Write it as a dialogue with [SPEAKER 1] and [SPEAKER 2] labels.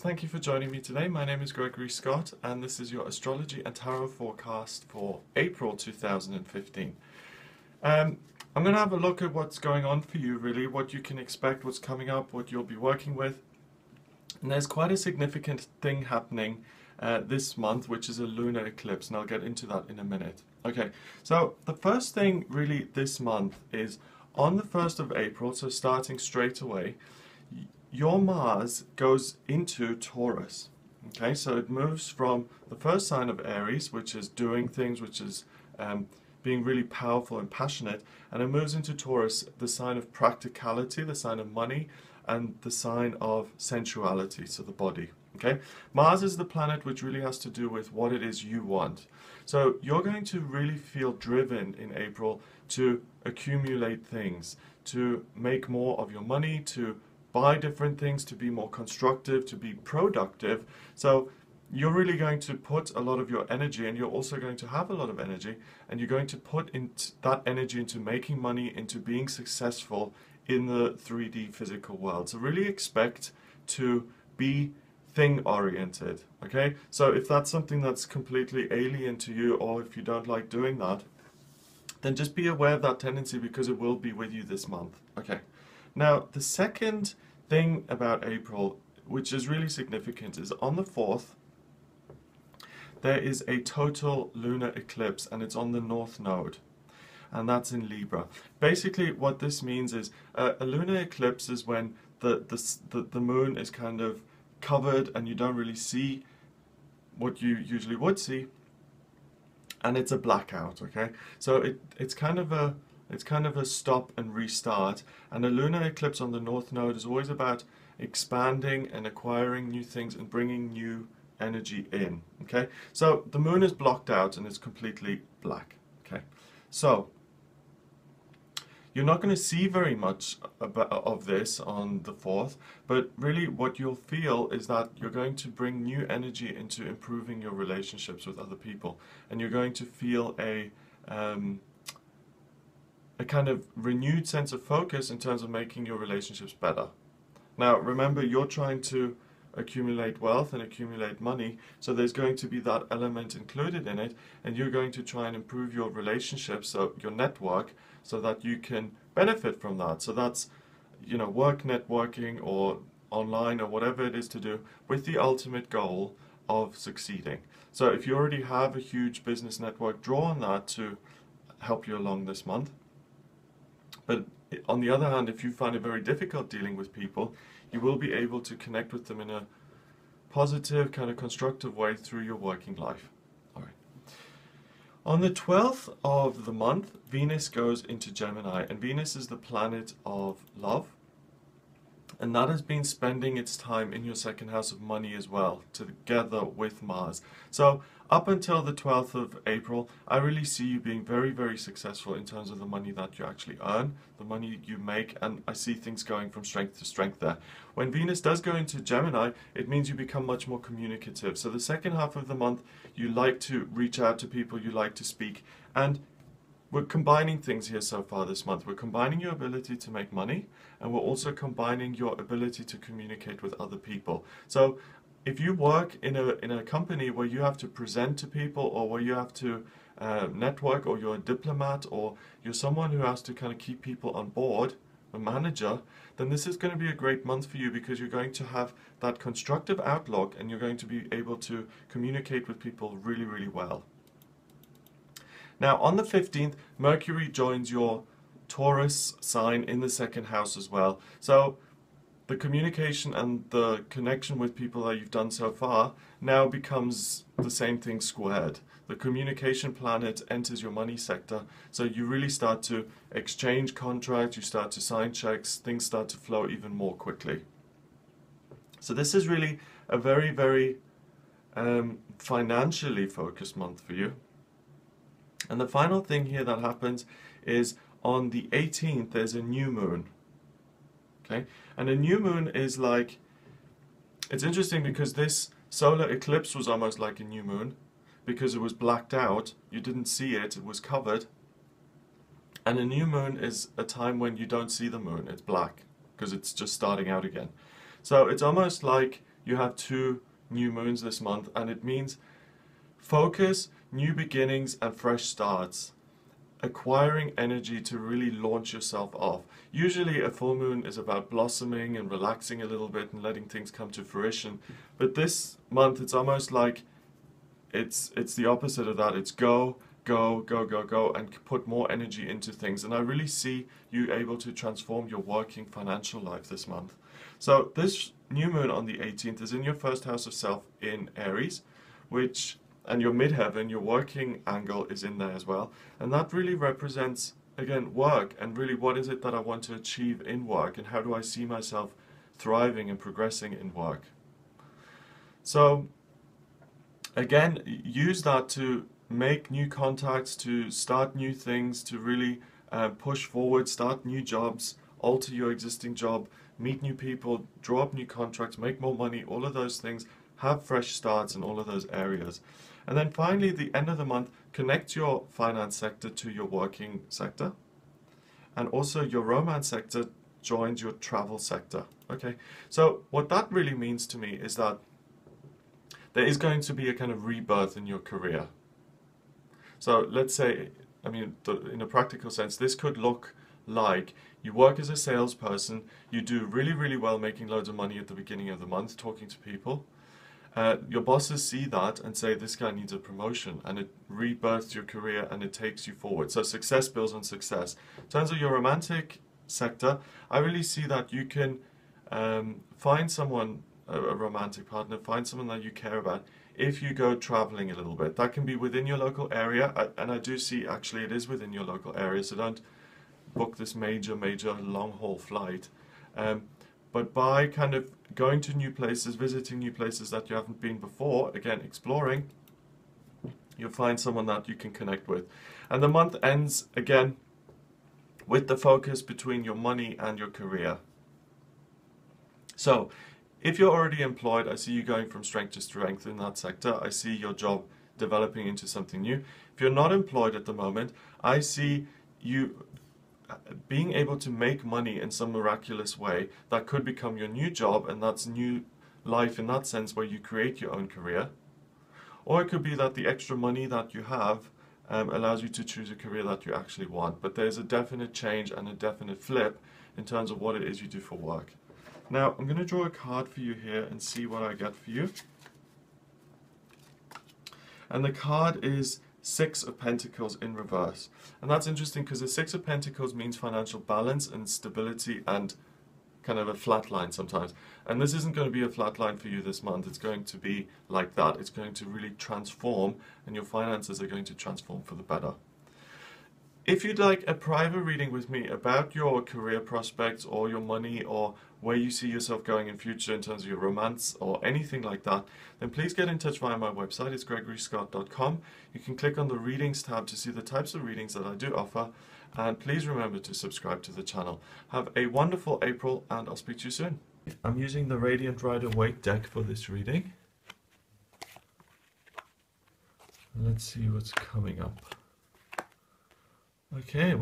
[SPEAKER 1] thank you for joining me today. My name is Gregory Scott and this is your astrology and tarot forecast for April 2015. I'm going to have a look at what's going on for you, really, what you can expect, what's coming up, what you'll be working with. And there's quite a significant thing happening this month, which is a lunar eclipse, and I'll get into that in a minute. Okay, so the first thing really this month is on the 1st of April, so starting straight away, your Mars goes into Taurus. Okay, so it moves from the first sign of Aries, which is doing things, which is being really powerful and passionate, and it moves into Taurus, the sign of practicality, the sign of money, and the sign of sensuality, so the body. Okay, Mars is the planet which really has to do with what it is you want. So you're going to really feel driven in April to accumulate things, to make more of your money, to buy different things, to be more constructive, to be productive. So you're really going to put a lot of your energy, and you're also going to have a lot of energy, and you're going to put that energy into making money, into being successful in the 3D physical world. So really expect to be thing-oriented, okay? So if that's something that's completely alien to you, or if you don't like doing that, then just be aware of that tendency, because it will be with you this month, okay? Now, the second thing about April, which is really significant, is on the 4th, there is a total lunar eclipse, and it's on the North Node, and that's in Libra. Basically, what this means is a lunar eclipse is when the moon is kind of covered, and you don't really see what you usually would see, and it's a blackout, okay? So it's kind of a stop and restart, and a lunar eclipse on the North Node is always about expanding and acquiring new things and bringing new energy in, okay? So the moon is blocked out and it's completely black, okay? So you're not going to see very much of this on the 4th, but really what you'll feel is that you're going to bring new energy into improving your relationships with other people, and you're going to feel a kind of renewed sense of focus in terms of making your relationships better. Now, remember, you're trying to accumulate wealth and accumulate money, so there's going to be that element included in it, and you're going to try and improve your relationships, so your network, so that you can benefit from that. So that's, you know, work networking or online or whatever it is to do with the ultimate goal of succeeding. So if you already have a huge business network, draw on that to help you along this month. But on the other hand, if you find it very difficult dealing with people, you will be able to connect with them in a positive, kind of constructive way through your working life. All right. On the 12th of the month, Venus goes into Gemini, and Venus is the planet of love, and that has been spending its time in your second house of money as well, together with Mars. So up until the 12th of April, I really see you being very, very successful in terms of the money that you actually earn, the money you make, and I see things going from strength to strength there. When Venus does go into Gemini, it means you become much more communicative. So the second half of the month, you like to reach out to people, you like to speak, and we're combining things here so far this month. We're combining your ability to make money, and we're also combining your ability to communicate with other people. So if you work in a company where you have to present to people, or where you have to network, or you're a diplomat, or you're someone who has to kind of keep people on board, a manager, then this is going to be a great month for you, because you're going to have that constructive outlook, and you're going to be able to communicate with people really, really well. Now, on the 15th, Mercury joins your Taurus sign in the second house as well. So the communication and the connection with people that you've done so far now becomes the same thing squared. The communication planet enters your money sector, so you really start to exchange contracts, you start to sign checks, things start to flow even more quickly. So this is really a very, very financially focused month for you. And the final thing here that happens is on the 18th, there's a new moon. Okay, and a new moon is like, it's interesting because this solar eclipse was almost like a new moon, because it was blacked out, you didn't see it, it was covered. And a new moon is a time when you don't see the moon, it's black, because it's just starting out again. So it's almost like you have 2 new moons this month, and it means focus, new beginnings, and fresh starts. Acquiring energy to really launch yourself off. Usually a full moon is about blossoming and relaxing a little bit and letting things come to fruition. But this month it's almost like it's the opposite of that. It's go, go, go, go, go, and put more energy into things. And I really see you able to transform your working financial life this month. So this new moon on the 18th is in your first house of self in Aries, and your midheaven, your working angle, is in there as well. And that really represents, again, work, and really what is it that I want to achieve in work, and how do I see myself thriving and progressing in work. So again, use that to make new contacts, to start new things, to really push forward, start new jobs, alter your existing job, meet new people, draw up new contracts, make more money, all of those things. Have fresh starts in all of those areas. And then finally, at the end of the month, connect your finance sector to your working sector. And also your romance sector joins your travel sector. Okay, so what that really means to me is that there is going to be a kind of rebirth in your career. So let's say, I mean, in a practical sense, this could look like you work as a salesperson, you do really, really well making loads of money at the beginning of the month, talking to people. Your bosses see that and say, this guy needs a promotion, and it rebirths your career and it takes you forward. So success builds on success. In terms of your romantic sector, I really see that you can find someone, a romantic partner, find someone that you care about if you go traveling a little bit. That can be within your local area, and I do see actually it is within your local area, so don't book this major long haul flight. But by kind of going to new places, visiting new places that you haven't been before, again, exploring, you'll find someone that you can connect with. And the month ends, again, with the focus between your money and your career. So, if you're already employed, I see you going from strength to strength in that sector. I see your job developing into something new. If you're not employed at the moment, I see you being able to make money in some miraculous way that could become your new job, and that's new life in that sense where you create your own career. Or it could be that the extra money that you have allows you to choose a career that you actually want. But there's a definite change and a definite flip in terms of what it is you do for work. Now, I'm going to draw a card for you here and see what I get for you. And the card is 6 of Pentacles in reverse. And that's interesting because the 6 of Pentacles means financial balance and stability and kind of a flat line sometimes. And this isn't going to be a flat line for you this month. It's going to be like that. It's going to really transform, and your finances are going to transform for the better. If you'd like a private reading with me about your career prospects or your money or where you see yourself going in future in terms of your romance or anything like that, then please get in touch via my website. It's gregoryscott.com. You can click on the readings tab to see the types of readings that I do offer, and please remember to subscribe to the channel. Have a wonderful April, and I'll speak to you soon. I'm using the Radiant Rider Waite deck for this reading. Let's see what's coming up. Okay.